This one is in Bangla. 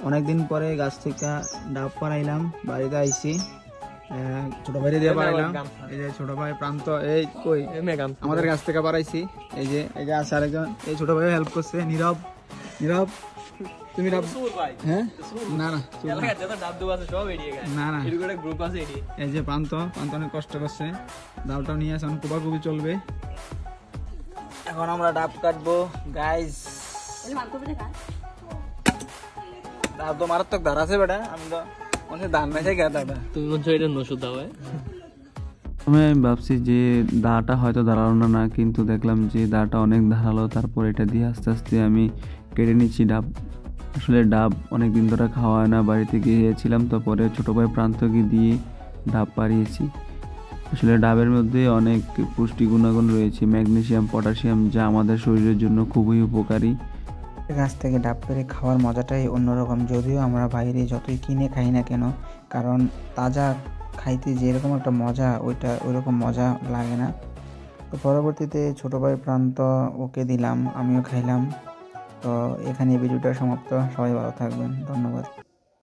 অনেকদিন পরে গাছ থেকে ডাব পাড়াইলাম, বাড়িতে আইছি। ছোট ভাইরে দিয়ে পাড়াইলাম। এই যে ছোট ভাই প্রান্ত, এই কই আমাদের গাছ থেকে পাড়াইছি। এই যে আছে আরেকজন, এই ছোট ভাই হেল্প করছে। নীরব, নীরব তুমি ডাব? হ্যাঁ, না না না না, এই যে প্রান্ত অনেক কষ্ট করছে, ডাবটা নিয়ে আসে, কোপাকুপি চলবে। এখন আমরা ডাব কাটবো গাইস। ডাব তো মারাত্মক ধার আছে বেটা, আমি তো ধান নাই দাদা। তুমি বলছো এটা নসুদ দাও? আমি ভাবছি যে দাটা হয়তো ধারালো না, কিন্তু দেখলাম যে দাটা অনেক ধারালো। তারপর এটা দিয়ে আস্তে আস্তে আমি কেটে নিচ্ছি ডাব। আসলে ডাব অনেক দিন ধরে খাওয়া হয় না, বাড়িতে গিয়েছিলাম, তো পরে ছোটো ভাই প্রান্তকে দিয়ে ডাব পাড়িয়েছি। আসলে ডাবের মধ্যে অনেক পুষ্টি গুণাগুণ রয়েছে, ম্যাগনেসিয়াম, পটাশিয়াম, যা আমাদের শরীরের জন্য খুবই উপকারী। গাছ থেকে ডাব পেড়ে খাওয়ার মজাটাই অন্যরকম, যদিও আমরা বাইরে যতই কিনে খাই না কেন, কারণ তাজা খাইতে যেরকম একটা মজা ওইরকম মজা লাগে না। তো পরবর্তীতে ছোটো ভাই প্রান্ত ওকে দিলাম, আমিও খাইলাম। তো এখানে ভিডিওটা সমাপ্ত। সবাই ভালো থাকবেন, ধন্যবাদ।